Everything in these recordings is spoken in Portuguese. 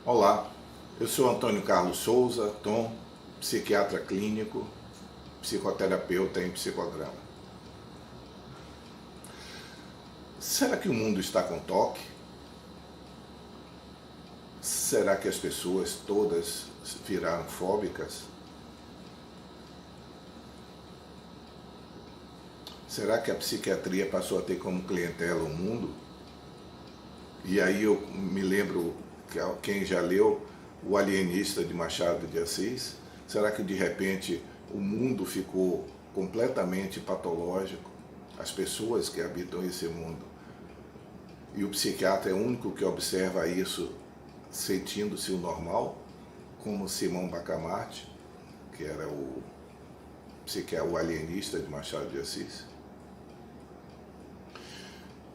Olá, eu sou Antônio Carlos Souza, Tom, psiquiatra clínico, psicoterapeuta em psicodrama. Será que o mundo está com toque? Será que as pessoas todas viraram fóbicas? Será que a psiquiatria passou a ter como clientela o mundo? E aí eu me lembro, quem já leu O Alienista de Machado de Assis, será que de repente o mundo ficou completamente patológico? As pessoas que habitam esse mundo. E o psiquiatra é o único que observa isso sentindo-se o normal, como Simão Bacamarte, que era o alienista de Machado de Assis.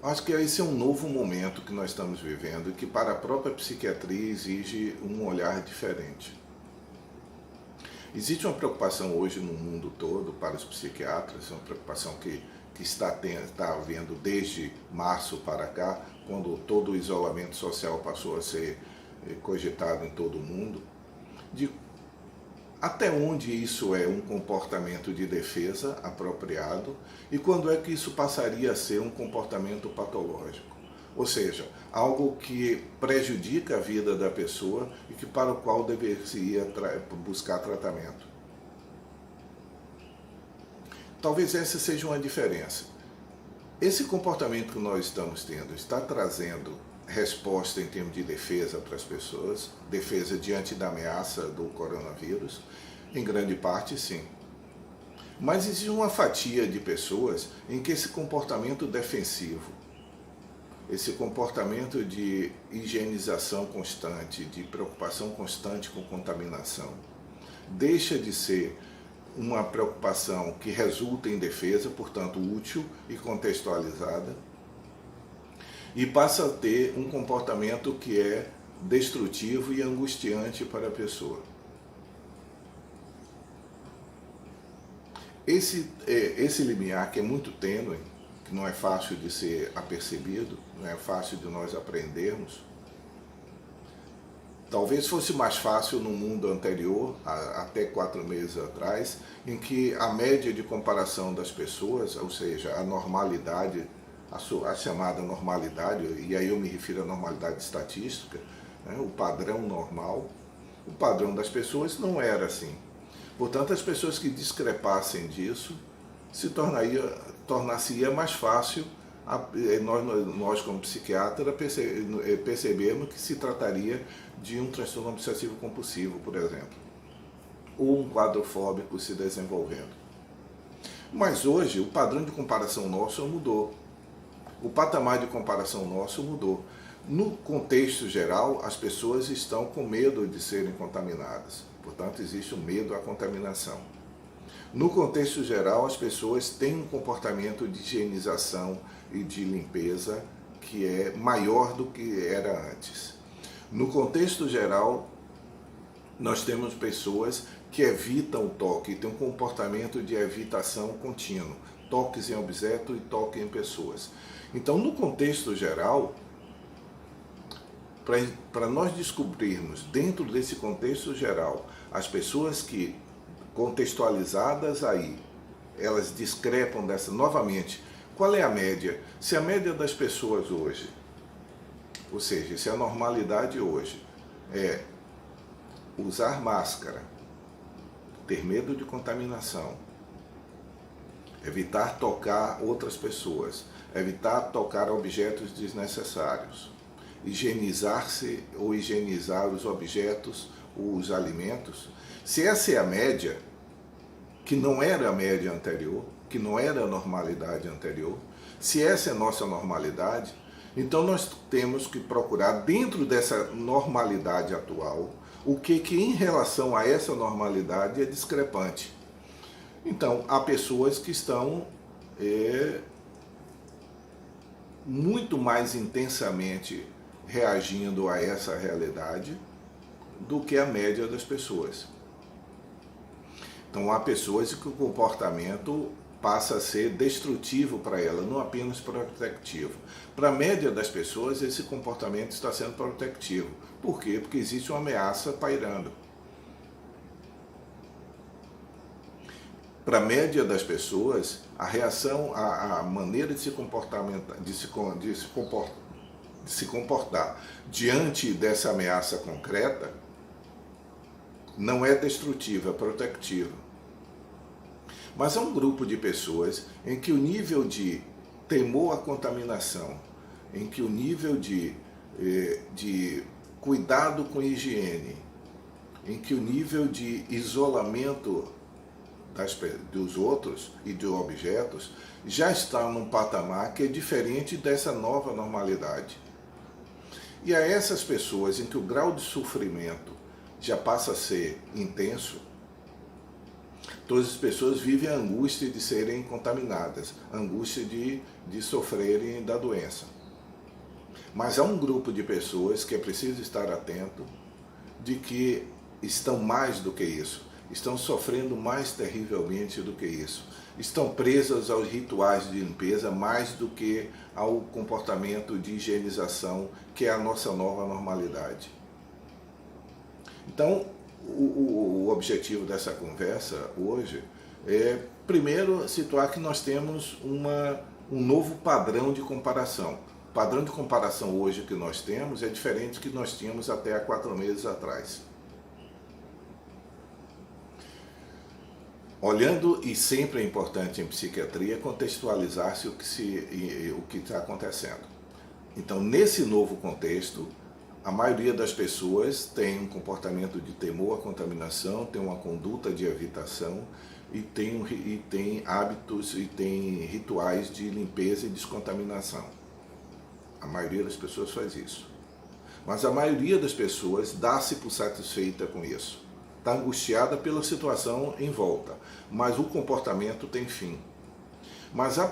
Acho que esse é um novo momento que nós estamos vivendo e que para a própria psiquiatria exige um olhar diferente. Existe uma preocupação hoje no mundo todo para os psiquiatras, uma preocupação que está havendo desde março para cá, quando todo o isolamento social passou a ser cogitado em todo o mundo, de até onde isso é um comportamento de defesa apropriado e quando é que isso passaria a ser um comportamento patológico. Ou seja, algo que prejudica a vida da pessoa e que para o qual deveria buscar tratamento. Talvez essa seja uma diferença. Esse comportamento que nós estamos tendo está trazendo resposta em termos de defesa para as pessoas, defesa diante da ameaça do coronavírus? Em grande parte, sim. Mas existe uma fatia de pessoas em que esse comportamento defensivo, esse comportamento de higienização constante, de preocupação constante com contaminação, deixa de ser uma preocupação que resulta em defesa, portanto útil e contextualizada, e passa a ter um comportamento que é destrutivo e angustiante para a pessoa. Esse limiar, que é muito tênue, que não é fácil de ser apercebido, não é fácil de nós aprendermos, talvez fosse mais fácil no mundo anterior, até 4 meses atrás, em que a média de comparação das pessoas, ou seja, a normalidade, a chamada normalidade, e aí eu me refiro à normalidade estatística, né, o padrão normal, o padrão das pessoas não era assim. Portanto, as pessoas que discrepassem disso tornar-se-ia mais fácil nós como psiquiatra percebermos que se trataria de um transtorno obsessivo compulsivo, por exemplo, ou um quadro fóbico se desenvolvendo. Mas hoje o padrão de comparação nosso mudou. O patamar de comparação nosso mudou. No contexto geral, as pessoas estão com medo de serem contaminadas. Portanto, existe um medo à contaminação. No contexto geral, as pessoas têm um comportamento de higienização e de limpeza que é maior do que era antes. No contexto geral, nós temos pessoas que evitam o toque, têm um comportamento de evitação contínuo, toques em objeto e toque em pessoas. Então, no contexto geral, para nós descobrirmos, dentro desse contexto geral, as pessoas que, contextualizadas aí, elas discrepam dessa, novamente, qual é a média? Se a média das pessoas hoje, ou seja, se a normalidade hoje é usar máscara, ter medo de contaminação, evitar tocar outras pessoas, evitar tocar objetos desnecessários, higienizar-se ou higienizar os objetos, os alimentos, se essa é a média, que não era a média anterior, que não era a normalidade anterior, se essa é a nossa normalidade, então nós temos que procurar, dentro dessa normalidade atual, o que em relação a essa normalidade é discrepante. Então, há pessoas que estão muito mais intensamente reagindo a essa realidade do que a média das pessoas. Então há pessoas que o comportamento passa a ser destrutivo para ela, não apenas protectivo. Para a média das pessoas, esse comportamento está sendo protectivo. Por quê? Porque existe uma ameaça pairando. Para a média das pessoas, a reação, a maneira de se comportar diante dessa ameaça concreta não é destrutiva, é protectiva. Mas há um grupo de pessoas em que o nível de temor à contaminação, em que o nível de cuidado com higiene, em que o nível de isolamento dos outros e de objetos já está num patamar que é diferente dessa nova normalidade. E a essas pessoas em que o grau de sofrimento já passa a ser intenso, todas as pessoas vivem a angústia de serem contaminadas, a angústia de sofrerem da doença. Mas há um grupo de pessoas que é preciso estar atento de que estão mais do que isso, estão sofrendo mais terrivelmente do que isso, estão presas aos rituais de limpeza mais do que ao comportamento de higienização, que é a nossa nova normalidade. Então, o objetivo dessa conversa hoje é, primeiro, situar que nós temos um novo padrão de comparação. O padrão de comparação hoje que nós temos é diferente do que nós tínhamos até há 4 meses atrás. Olhando, e sempre é importante em psiquiatria, contextualizar-se o que está acontecendo. Então, nesse novo contexto, a maioria das pessoas tem um comportamento de temor à contaminação, tem uma conduta de evitação e tem hábitos e tem rituais de limpeza e descontaminação. A maioria das pessoas faz isso. Mas a maioria das pessoas dá-se por satisfeita com isso. Está angustiada pela situação em volta, mas o comportamento tem fim. Mas há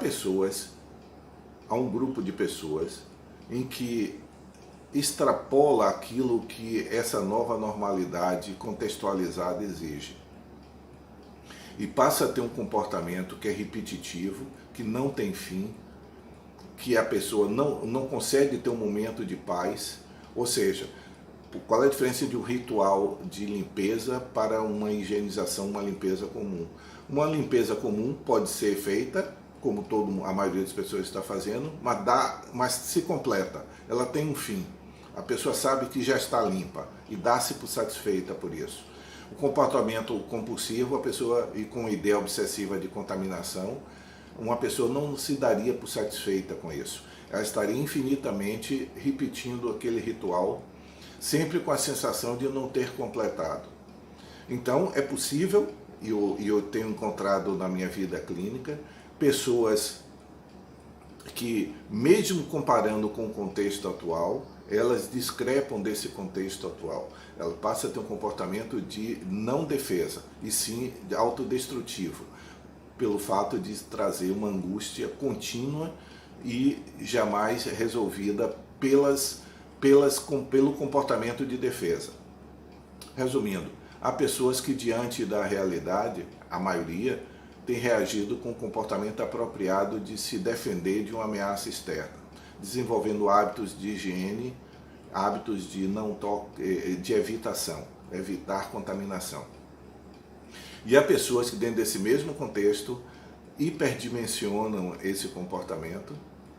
um grupo de pessoas em que extrapola aquilo que essa nova normalidade contextualizada exige. E passa a ter um comportamento que é repetitivo, que não tem fim, que a pessoa não consegue ter um momento de paz. Ou seja, qual é a diferença de um ritual de limpeza para uma higienização, uma limpeza comum? Uma limpeza comum pode ser feita, como a maioria das pessoas está fazendo, mas se completa, ela tem um fim. A pessoa sabe que já está limpa e dá-se por satisfeita por isso. O comportamento compulsivo, a pessoa e com ideia obsessiva de contaminação, uma pessoa não se daria por satisfeita com isso. Ela estaria infinitamente repetindo aquele ritual, sempre com a sensação de não ter completado. Então, é possível, e eu tenho encontrado na minha vida clínica, pessoas que, mesmo comparando com o contexto atual, elas discrepam desse contexto atual. Ela passa a ter um comportamento de não defesa, e sim de autodestrutivo, pelo fato de trazer uma angústia contínua e jamais resolvida pelo comportamento de defesa. Resumindo, há pessoas que diante da realidade, a maioria, tem reagido com um comportamento apropriado de se defender de uma ameaça externa, desenvolvendo hábitos de higiene, hábitos de evitação, evitar contaminação. E há pessoas que dentro desse mesmo contexto hiperdimensionam esse comportamento,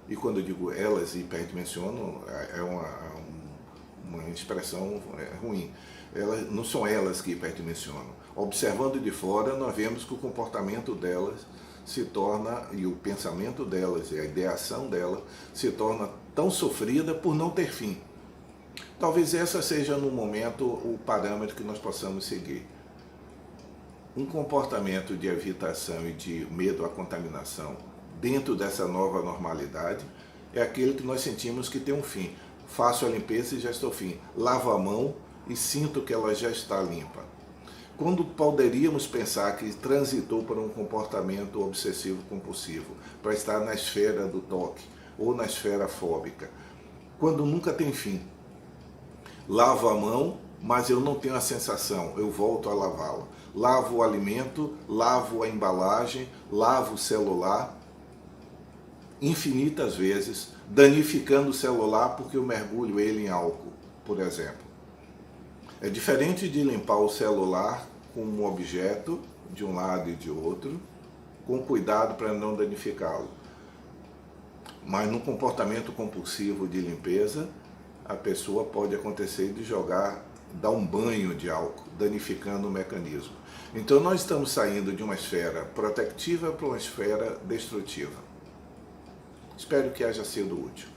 e quando eu digo elas hiperdimensionam, é uma expressão ruim. Não são elas que hiperdimensionam. Observando de fora, nós vemos que o comportamento delas se torna, e o pensamento delas, e a ideação dela, se torna tão sofrida por não ter fim. Talvez essa seja, no momento, o parâmetro que nós possamos seguir. Um comportamento de evitação e de medo à contaminação dentro dessa nova normalidade é aquele que nós sentimos que tem um fim. Faço a limpeza e já estou fim. Lavo a mão e sinto que ela já está limpa. Quando poderíamos pensar que transitou para um comportamento obsessivo-compulsivo, para estar na esfera do toque ou na esfera fóbica, quando nunca tem fim. Lavo a mão, mas eu não tenho a sensação, eu volto a lavá-la. Lavo o alimento, lavo a embalagem, lavo o celular, infinitas vezes, danificando o celular porque eu mergulho ele em álcool, por exemplo. É diferente de limpar o celular com um objeto de um lado e de outro, com cuidado para não danificá-lo. Mas no comportamento compulsivo de limpeza, a pessoa pode acontecer de dar um banho de álcool, danificando o mecanismo. Então nós estamos saindo de uma esfera protectiva para uma esfera destrutiva. Espero que haja sido útil.